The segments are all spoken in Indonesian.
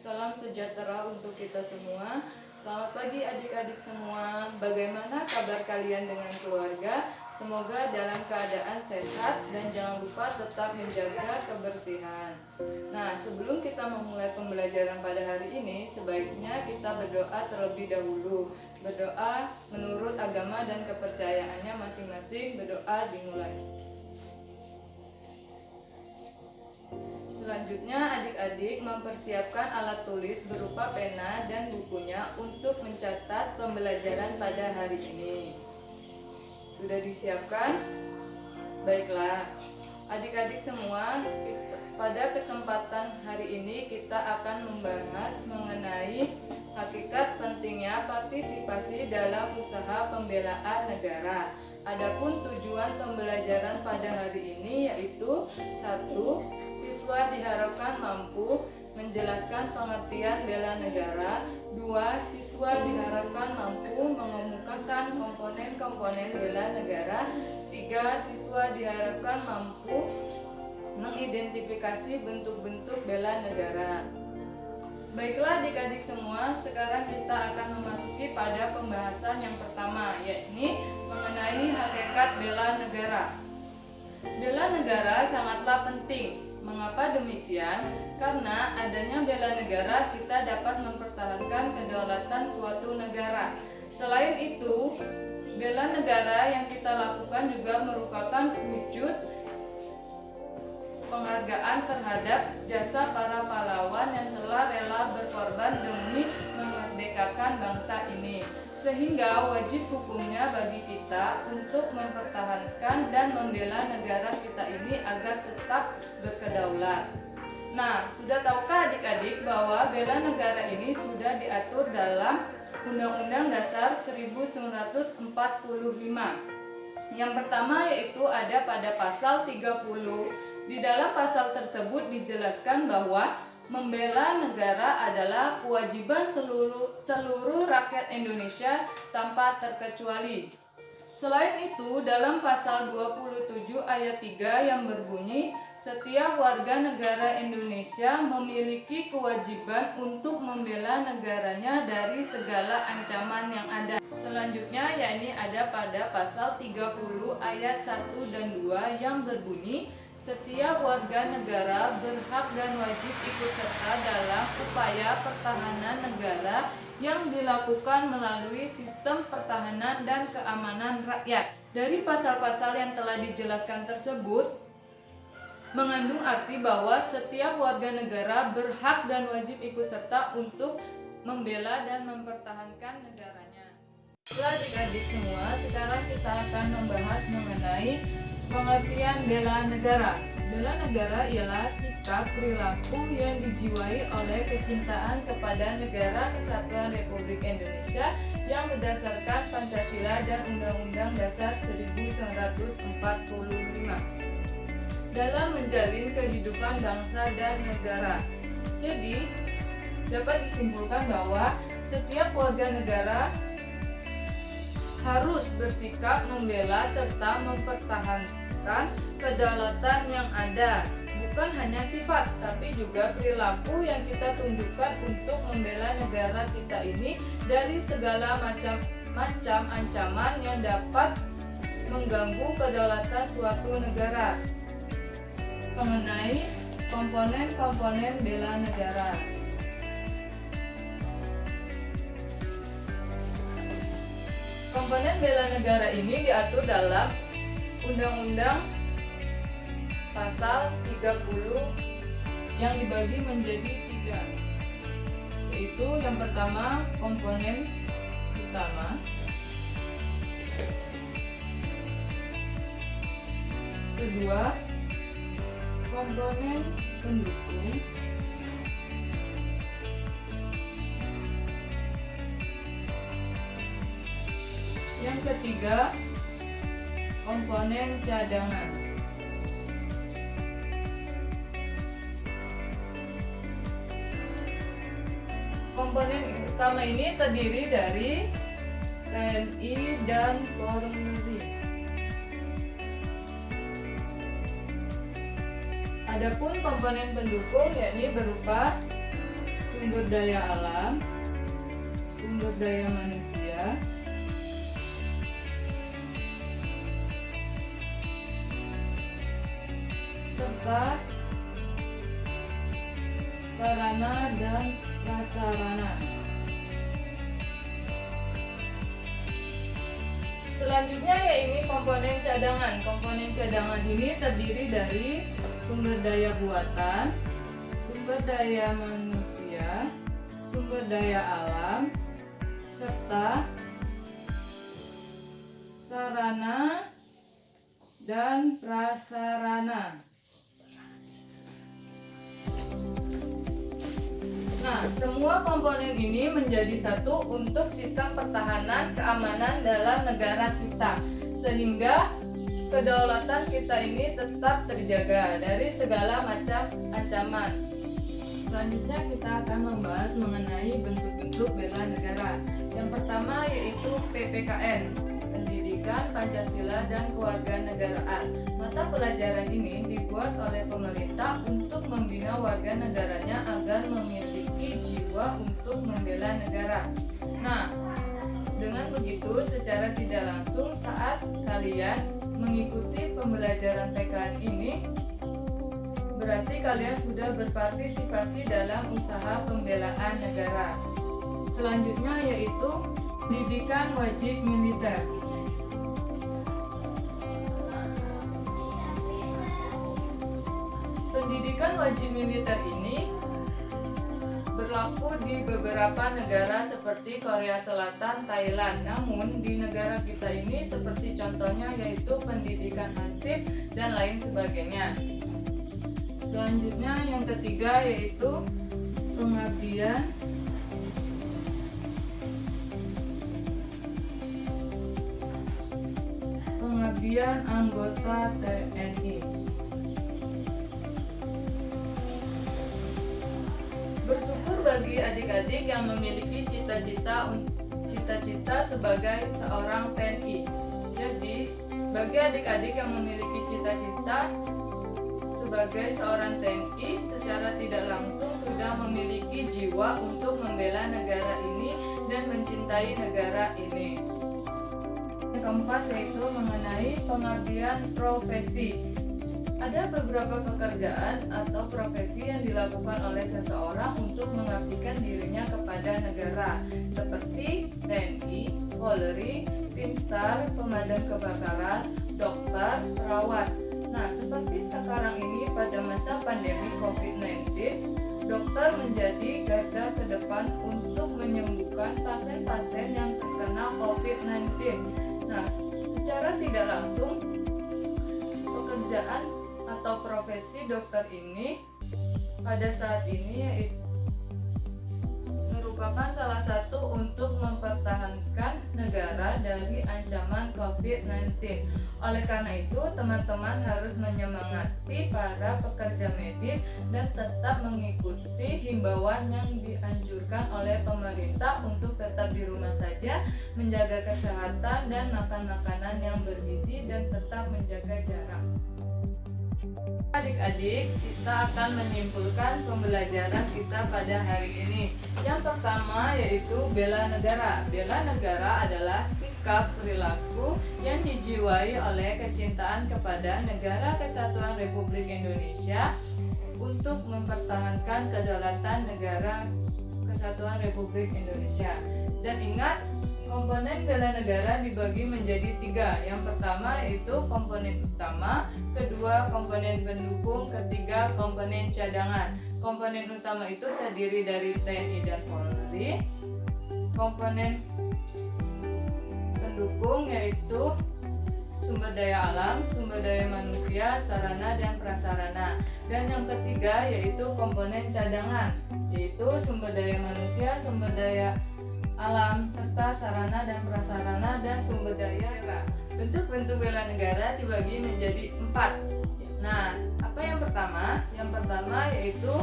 Salam sejahtera untuk kita semua. Selamat pagi adik-adik semua. Bagaimana kabar kalian dengan keluarga? Semoga dalam keadaan sehat dan jangan lupa tetap menjaga kebersihan. Nah, sebelum kita memulai pembelajaran pada hari ini, sebaiknya kita berdoa terlebih dahulu. Berdoa menurut agama dan kepercayaannya masing-masing. Berdoa dimulai. Selanjutnya, adik-adik mempersiapkan alat tulis berupa pena dan bukunya untuk mencatat pembelajaran pada hari ini. Sudah disiapkan? Baiklah, adik-adik semua, pada kesempatan hari ini kita akan membahas mengenai hakikat pentingnya partisipasi dalam usaha pembelaan negara. Adapun tujuan pembelajaran pada hari ini yaitu 1. Siswa diharapkan mampu menjelaskan pengertian bela negara. 2. Siswa diharapkan mampu mengemukakan komponen-komponen bela negara. 3. Siswa diharapkan mampu mengidentifikasi bentuk-bentuk bela negara. Baiklah adik-adik semua, sekarang kita akan memasuki pada pembahasan yang pertama, yakni mengenai hakikat bela negara. Bela negara sangatlah penting. Mengapa demikian? Karena adanya bela negara kita dapat mempertahankan kedaulatan suatu negara. Selain itu, bela negara yang kita lakukan juga merupakan wujud penghargaan terhadap jasa para pahlawan yang telah rela berkorban demi memerdekakan bangsa ini. Sehingga wajib hukumnya bagi kita untuk mempertahankan dan membela negara kita ini agar tetap berkedaulat. Nah, sudah tahukah adik-adik bahwa bela negara ini sudah diatur dalam Undang-Undang Dasar 1945. Yang pertama yaitu ada pada pasal 30. Di dalam pasal tersebut dijelaskan bahwa membela negara adalah kewajiban seluruh rakyat Indonesia tanpa terkecuali. Selain itu, dalam pasal 27 ayat 3 yang berbunyi, setiap warga negara Indonesia memiliki kewajiban untuk membela negaranya dari segala ancaman yang ada. Selanjutnya, yakni ada pada pasal 30 ayat 1 dan 2 yang berbunyi, setiap warga negara berhak dan wajib ikut serta dalam upaya pertahanan negara yang dilakukan melalui sistem pertahanan dan keamanan rakyat. Dari pasal-pasal yang telah dijelaskan tersebut mengandung arti bahwa setiap warga negara berhak dan wajib ikut serta untuk membela dan mempertahankan negaranya. Baiklah adik-adik semua, sekarang kita akan membahas mengenai pengertian bela negara. Bela negara ialah sikap perilaku yang dijiwai oleh kecintaan kepada negara Kesatuan Republik Indonesia yang berdasarkan Pancasila dan Undang-Undang Dasar 1945 dalam menjalin kehidupan bangsa dan negara. Jadi, dapat disimpulkan bahwa setiap warga negara harus bersikap membela serta mempertahankan kedaulatan yang ada. Bukan hanya sifat, tapi juga perilaku yang kita tunjukkan untuk membela negara kita ini dari segala macam ancaman yang dapat mengganggu kedaulatan suatu negara. Mengenai komponen-komponen bela negara. Komponen bela negara ini diatur dalam Undang-Undang pasal 30 yang dibagi menjadi 3, yaitu yang pertama komponen utama, kedua komponen pendukung, yang ketiga komponen cadangan. Komponen utama ini terdiri dari TNI dan Polri. Adapun komponen pendukung yakni berupa sumber sumber daya alam, sumber daya manusia, serta sarana dan prasarana. Selanjutnya yaitu komponen cadangan. Komponen cadangan ini terdiri dari sumber daya buatan, sumber daya manusia, sumber daya alam, serta sarana dan prasarana. Nah, semua komponen ini menjadi satu untuk sistem pertahanan keamanan dalam negara kita, sehingga kedaulatan kita ini tetap terjaga dari segala macam ancaman. Selanjutnya kita akan membahas mengenai bentuk-bentuk bela negara. Yang pertama yaitu PPKN, Pendidikan Pancasila dan Kewarganegaraan. Mata pelajaran ini dibuat oleh pemerintah untuk membina warga negaranya agar memiliki jiwa untuk membela negara. Nah, dengan begitu secara tidak langsung saat kalian mengikuti pembelajaran PKN ini, berarti kalian sudah berpartisipasi dalam usaha pembelaan negara. Selanjutnya yaitu pendidikan wajib militer. Pendidikan wajib militer ini berlaku di beberapa negara seperti Korea Selatan, Thailand. Namun di negara kita ini seperti contohnya yaitu pendidikan hansip dan lain sebagainya. Selanjutnya yang ketiga yaitu pengabdian anggota TNI. Bersyukur bagi adik-adik yang memiliki cita-cita sebagai seorang TNI. Jadi, bagi adik-adik yang memiliki cita-cita sebagai seorang TNI, secara tidak langsung sudah memiliki jiwa untuk membela negara ini dan mencintai negara ini. Yang keempat yaitu mengenai pengabdian profesi. Ada beberapa pekerjaan atau profesi yang dilakukan oleh seseorang untuk mengabdikan dirinya kepada negara, seperti TNI, Polri, tim SAR, pemadam kebakaran, dokter, perawat. Nah, seperti sekarang ini pada masa pandemi COVID-19, dokter menjadi garda terdepan untuk menyembuhkan pasien-pasien yang terkena COVID-19. Nah, secara tidak langsung pekerjaan atau profesi dokter ini pada saat ini merupakan salah satu untuk mempertahankan negara dari ancaman COVID-19. Oleh karena itu, teman-teman harus menyemangati para pekerja medis dan tetap mengikuti himbauan yang dianjurkan oleh pemerintah untuk tetap di rumah saja, menjaga kesehatan dan makan makanan yang bergizi dan tetap menjaga jarak. Adik-adik, kita akan menyimpulkan pembelajaran kita pada hari ini. Yang pertama yaitu bela negara. Bela negara adalah sikap perilaku yang dijiwai oleh kecintaan kepada Negara Kesatuan Republik Indonesia untuk mempertahankan kedaulatan Negara Kesatuan Republik Indonesia. Dan ingat, komponen bela negara dibagi menjadi 3. Yang pertama yaitu komponen utama, kedua komponen pendukung, ketiga komponen cadangan. Komponen utama itu terdiri dari TNI dan Polri. Komponen pendukung yaitu sumber daya alam, sumber daya manusia, sarana dan prasarana. Dan yang ketiga yaitu komponen cadangan, yaitu sumber daya manusia, sumber daya alam, serta sarana dan prasarana dan sumber daya. Bentuk-bentuk bela negara dibagi menjadi 4. Nah, apa yang pertama? Yang pertama yaitu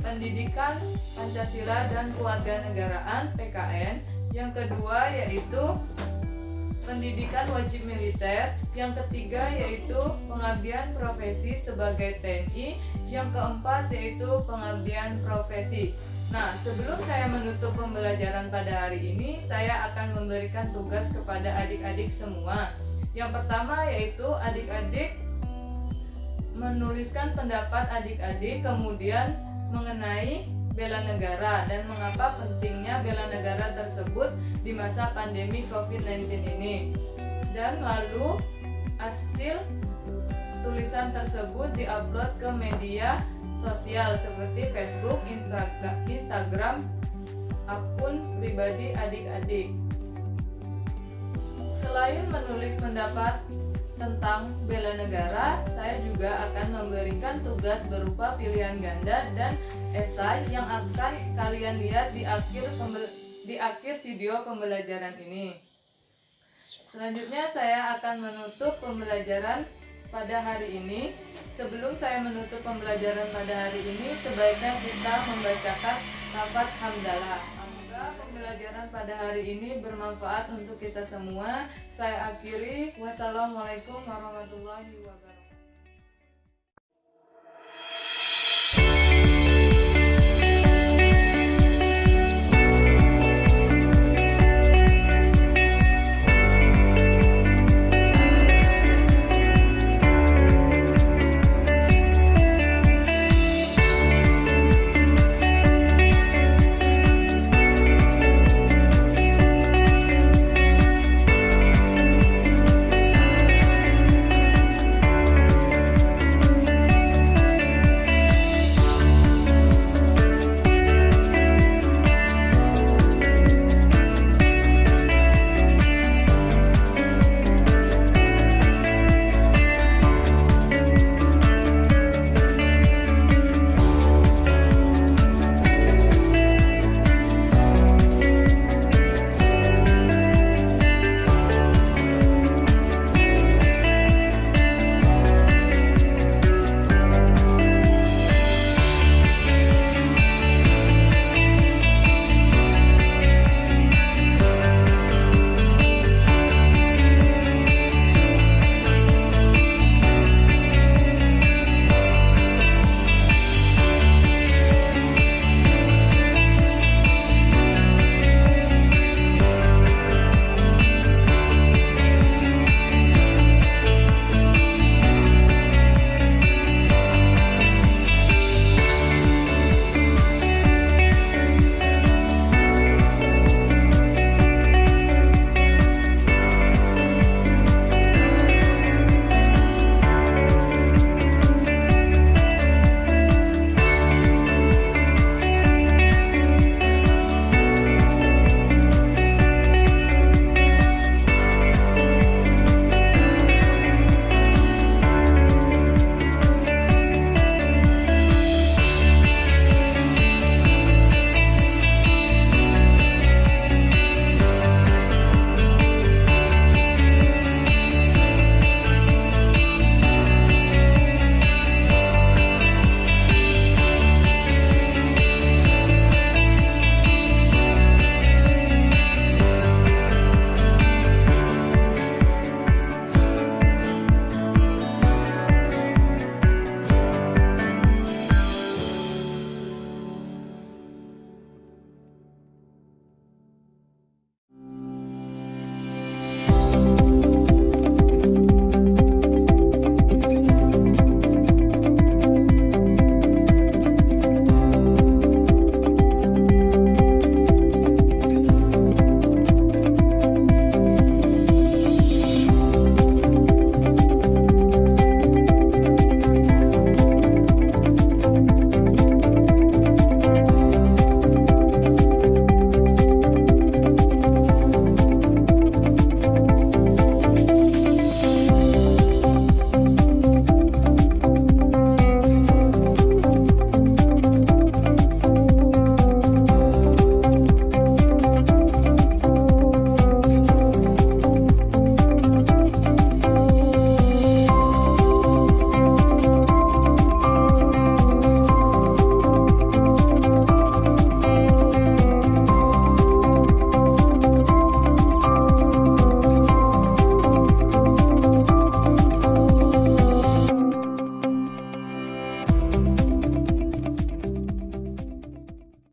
pendidikan Pancasila dan Kewarganegaraan (PKN). Yang kedua yaitu pendidikan wajib militer, yang ketiga yaitu pengabdian profesi sebagai TNI, yang keempat yaitu pengabdian profesi. Nah, sebelum saya menutup pembelajaran pada hari ini, saya akan memberikan tugas kepada adik-adik semua. Yang pertama yaitu adik-adik menuliskan pendapat adik-adik, kemudian mengenai bela negara dan mengapa pentingnya bela negara tersebut di masa pandemi COVID-19 ini. Dan lalu hasil tulisan tersebut diupload ke media sosial seperti Facebook, Instagram, akun pribadi adik-adik. Selain menulis pendapat tentang bela negara, saya juga akan memberikan tugas berupa pilihan ganda dan esai yang akan kalian lihat di akhir video pembelajaran ini. Selanjutnya saya akan menutup pembelajaran pada hari ini. Sebelum saya menutup pembelajaran pada hari ini, sebaiknya kita membacakan lafaz hamdalah. Semoga pembelajaran pada hari ini bermanfaat untuk kita semua. Saya akhiri. Wassalamualaikum warahmatullahi wabarakatuh.